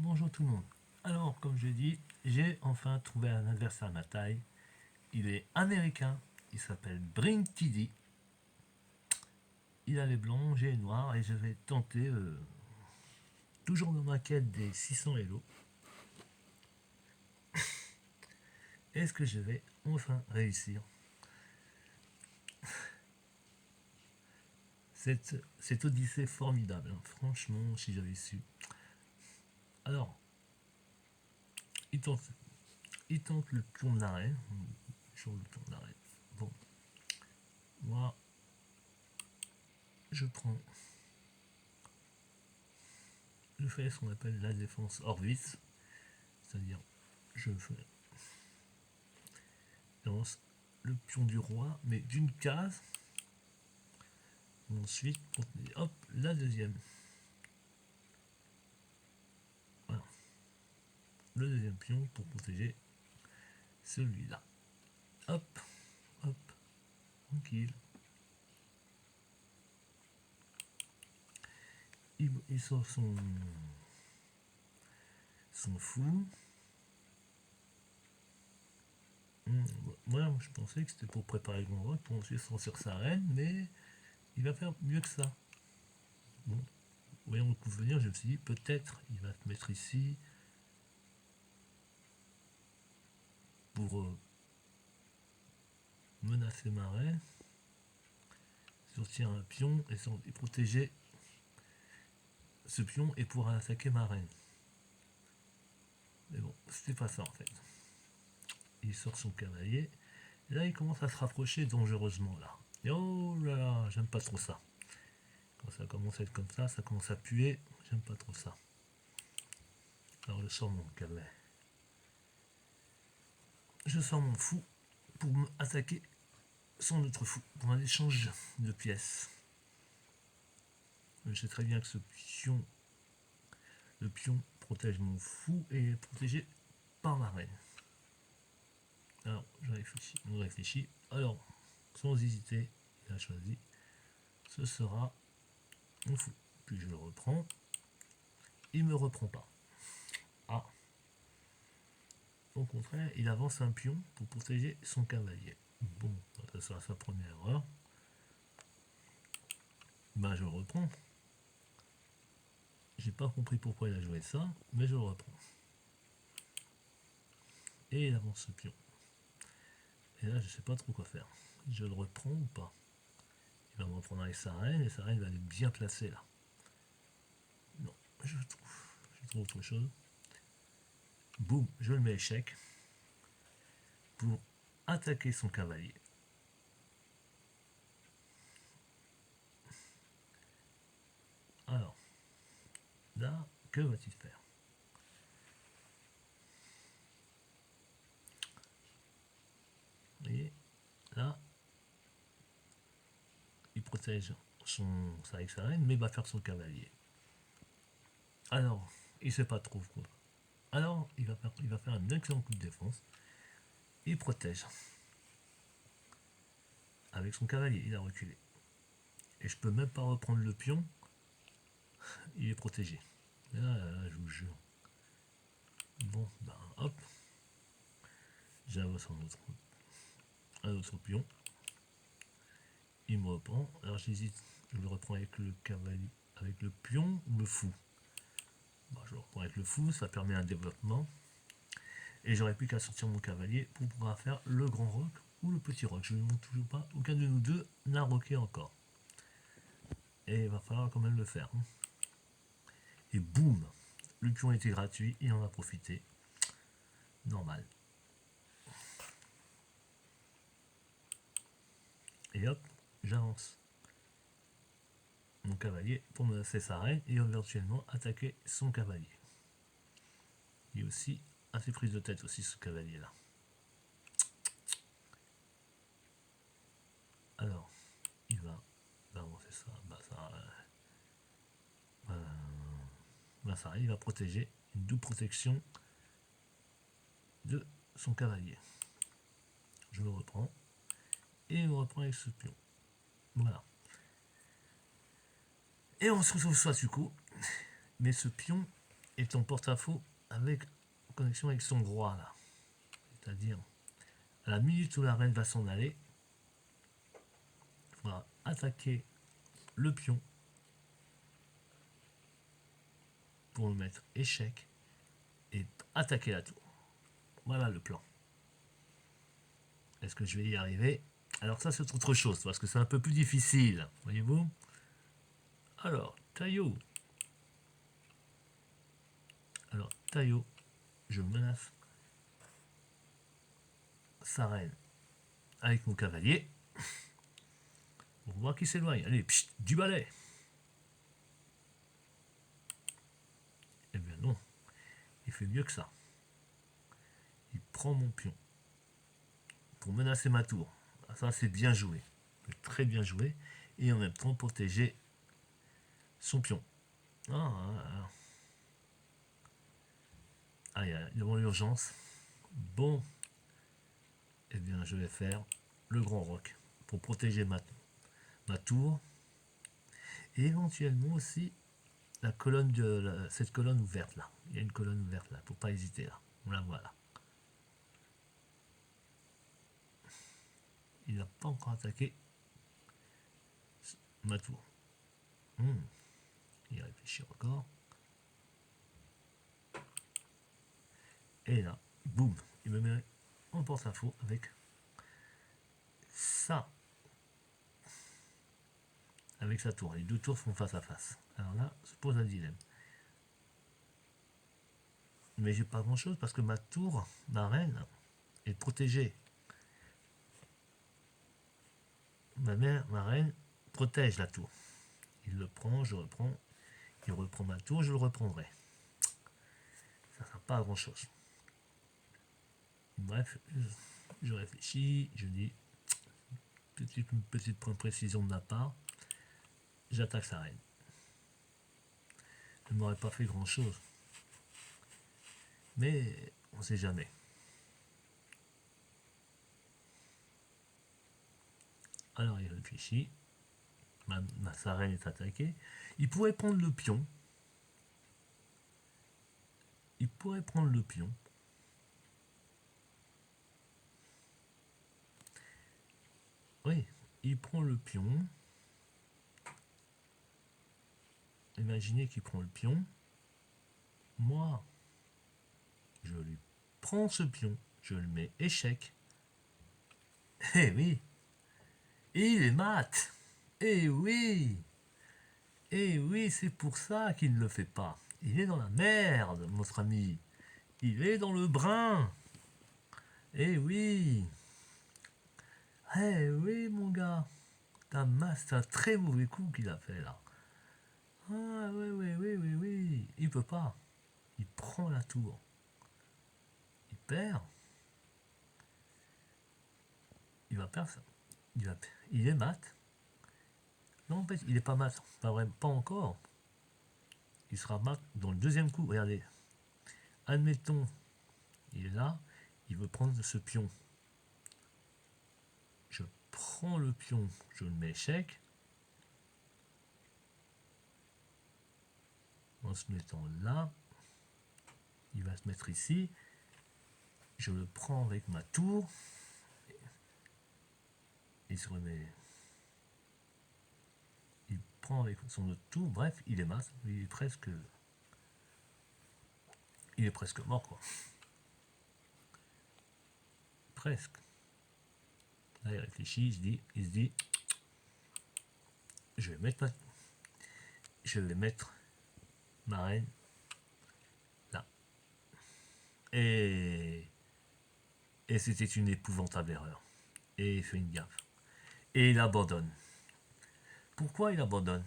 Bonjour tout le monde. Alors, comme je dis, j'ai enfin trouvé un adversaire à ma taille. Il est américain, il s'appelle Brink TD. Il a les blancs, j'ai les noirs et je vais tenter, toujours dans ma quête des 600 Elo. Est-ce que je vais enfin réussir cette odyssée formidable, hein. Franchement, si j'avais su. Alors, il tente, il tente le pion de l'arrêt. Sur le pion de l'arrêt. Bon, moi, je prends. Je fais ce qu'on appelle la défense hors vis, c'est-à-dire je lance le pion du roi, mais d'une case. Ensuite, hop, la deuxième. Voilà, le deuxième pion pour protéger celui-là. Hop, hop, tranquille. Il sort son fou. Moi, je pensais que c'était pour préparer le grand rock, pour ensuite sortir sa reine, mais il va faire mieux que ça. Bon, voyons le coup venir, je me suis dit, peut-être il va se mettre ici pour menacer ma reine, sortir un pion et protéger ce pion et pouvoir attaquer ma reine. Mais bon, c'était pas ça en fait. Il sort son cavalier. Et là, il commence à se rapprocher dangereusement là. Et oh là là, j'aime pas trop ça. Quand ça commence à être comme ça commence à puer. J'aime pas trop ça. Alors je sors mon cavalier. Je sors mon fou pour attaquer son autre fou. Pour un échange de pièces. Je sais très bien que le pion protège mon fou et est protégé par ma reine. Alors, on réfléchit. Alors, sans hésiter, il a choisi. Ce sera mon fou. Puis je le reprends. Il me reprend pas. Ah. Au contraire, il avance un pion pour protéger son cavalier. Bon, ça sera sa première erreur. Ben, je le reprends. J'ai pas compris pourquoi il a joué ça, mais je le reprends. Et il avance ce pion. Et là, je sais pas trop quoi faire. Je le reprends ou pas? Il va me reprendre avec sa reine, et sa reine va être bien placée là. Non, je trouve autre chose. Boum, je le mets échec pour attaquer son cavalier. Alors, là, que va-t-il faire? Vous voyez, là, il protège avec sa reine, mais va faire son cavalier. Alors, il sait pas trop quoi. Alors, il va faire un excellent coup de défense. Il protège. Avec son cavalier, il a reculé. Et je peux même pas reprendre le pion. Il est protégé. Là, je vous jure. Bon, ben hop. J'avance un autre pion. Il me reprend. Alors j'hésite. Je le reprends avec le cavalier, avec le pion ou le fou. Bon, je le reprends avec le fou, ça permet un développement. Et j'aurais plus qu'à sortir mon cavalier pour pouvoir faire le grand roc ou le petit roc. Je ne montre toujours pas. Aucun de nous deux n'a roqué encore. Et il va falloir quand même le faire. Et boum, le pion était gratuit, il en a profité. Normal. Et hop, j'avance mon cavalier pour menacer sa reine et éventuellement attaquer son cavalier. Il est aussi assez prise de tête aussi ce cavalier là. Alors, il va avancer ça, il va protéger une double protection de son cavalier. Je le reprends et on reprend avec ce pion. Voilà. Et on se retrouve soit du coup, mais ce pion et ton porte-à-faux avec connexion avec son roi là. C'est-à-dire, à la minute où la reine va s'en aller, il faudra attaquer le pion pour le mettre échec et attaquer la tour. Voilà le plan. Est-ce que je vais y arriver? Alors ça c'est autre chose parce que c'est un peu plus difficile, voyez-vous. Alors, Taillot. Alors, Taillot, je menace sa reine avec mon cavalier. Pour voir qui s'éloigne. Allez, pchit, du balai. Eh bien non, il fait mieux que ça. Il prend mon pion pour menacer ma tour. Ça c'est bien joué, très bien joué. Et en même temps protéger son pion. Ah, il y a l'urgence. Bon, eh bien je vais faire le grand roc pour protéger ma tour. Et éventuellement aussi la colonne cette colonne ouverte là. Il y a une colonne ouverte là, pour pas hésiter là. On la voit là. Il n'a pas encore attaqué ma tour. Il réfléchit encore. Et là, boum, il me met en porte-à-faux avec ça. Avec sa tour. Les deux tours font face à face. Alors là, se pose un dilemme. Mais j'ai pas grand chose parce que ma tour, ma reine, est protégée. Ma reine protège la tour. Il le prend, je reprends. Il reprend ma tour, je le reprendrai. Ça ne sert pas à grand chose. Bref, je réfléchis, je dis une petite précision de ma part. J'attaque sa reine. Je ne m'aurais pas fait grand chose. Mais on ne sait jamais. Alors il réfléchit. Sa reine est attaquée. Il pourrait prendre le pion. Oui, il prend le pion. Imaginez qu'il prend le pion. Moi, je lui prends ce pion. Je le mets échec. Eh oui. Et il est mat. Eh oui. Eh oui, c'est pour ça qu'il ne le fait pas. Il est dans la merde, notre ami. Il est dans le brin. Eh oui. Eh oui, mon gars. C'est un très mauvais coup qu'il a fait là. Ah oui. Il peut pas. Il prend la tour. Il perd. Il va perdre ça. Il est mat. Non, en fait, il est pas mat. Pas vraiment, pas encore. Il sera mat dans le deuxième coup. Regardez. Admettons, il est là. Il veut prendre ce pion. Je prends le pion. Je le mets échec. En se mettant là. Il va se mettre ici. Je le prends avec ma tour. Il se remet. Il prend avec son autre tour. Bref, il est masse. Il est presque mort, quoi. Presque. Là, il réfléchit, il se dit, je vais mettre ma reine là. Et c'était une épouvantable erreur. Et il fait une gaffe. Et il abandonne. Pourquoi il abandonne?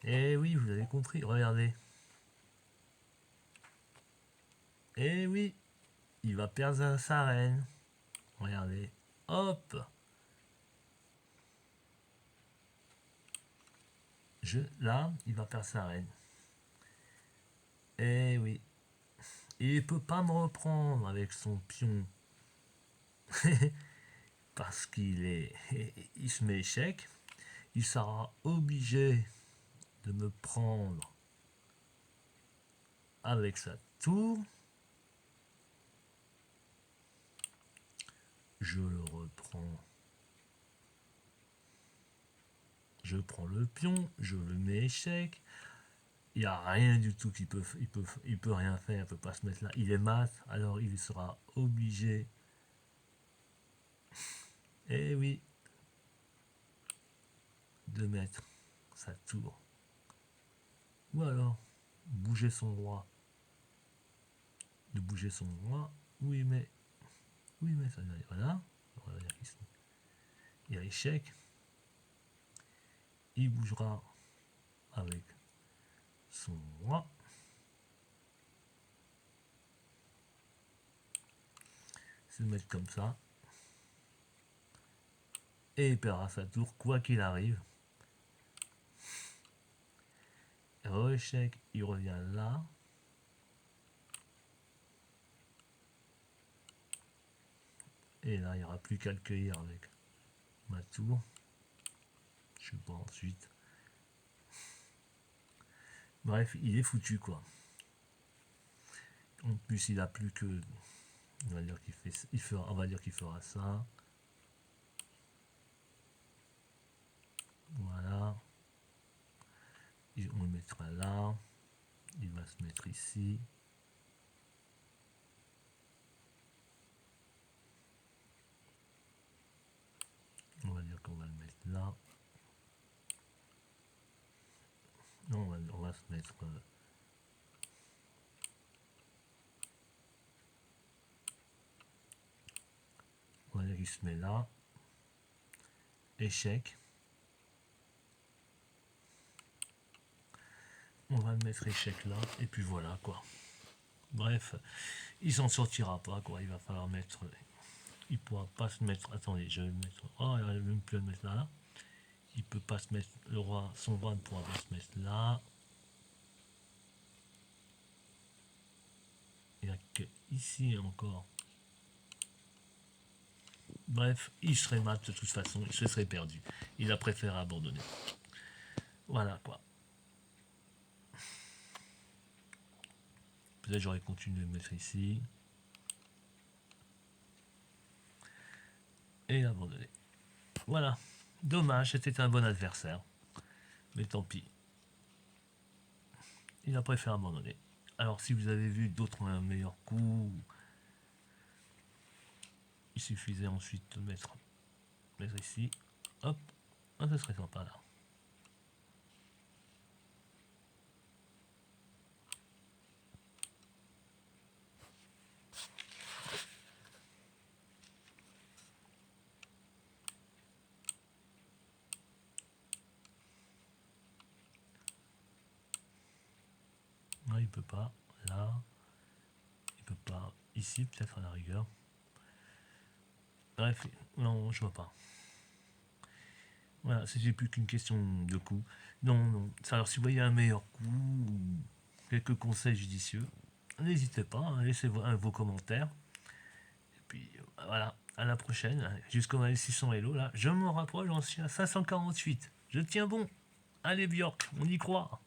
Eh oui, vous avez compris, regardez. Eh oui, il va perdre sa reine. Regardez, hop. Là, il va perdre sa reine. Eh oui. Et il peut pas me reprendre avec son pion. Parce il se met échec. Il sera obligé de me prendre avec sa tour. Je le reprends. Je prends le pion, je le mets échec. Il n'y a rien du tout qui peut, il peut rien faire, il peut pas se mettre là. Il est mat, alors il sera obligé. Eh oui, de mettre sa tour. Ou alors, bouger son roi. De bouger son roi. Oui, mais ça veut dire, voilà. On va dire qu'ici, il y a échec. Il bougera avec son roi. Se mettre comme ça. Et il perdra sa tour, quoi qu'il arrive. Échec, il revient là. Et là, il n'y aura plus qu'à le cueillir avec ma tour. Je sais pas ensuite. Bref, il est foutu quoi. En plus, il a plus que. On va dire qu'il on va dire qu'il fera ça. Voilà. On le mettra là. Il va se mettre ici. On va dire qu'on va le mettre là. Non, on va se mettre. On va dire qu'il se met là. Échec. On va le mettre échec là. Et puis voilà quoi. Bref, il s'en sortira pas quoi. Il va falloir mettre. Il pourra pas se mettre. Attendez, je vais le mettre. Oh, il n'arrive même plus à le mettre là. Il peut pas se mettre. Le roi, son roi ne pourra pas se mettre là. Il n'y a que ici encore. Bref, il serait mat de toute façon, il se serait perdu. Il a préféré abandonner. Voilà quoi. Peut-être j'aurais continué de mettre ici. Et abandonner. Voilà. Dommage, c'était un bon adversaire. Mais tant pis. Il a préféré abandonner. Alors si vous avez vu d'autres meilleurs coups, il suffisait ensuite de mettre ici. Hop. Ah, ça serait sympa là. Non, il peut pas. Là. Il peut pas. Ici, peut-être à la rigueur. Bref, non, je vois pas. Voilà, c'était plus qu'une question de coup. Non. Alors, si vous voyez un meilleur coup ou quelques conseils judicieux, n'hésitez pas, hein, laissez vos commentaires. Et puis, voilà, à la prochaine. Jusqu'au 600 Hello, là, je m'en rapproche, j'en suis à 548. Je tiens bon. Allez, Björk, on y croit.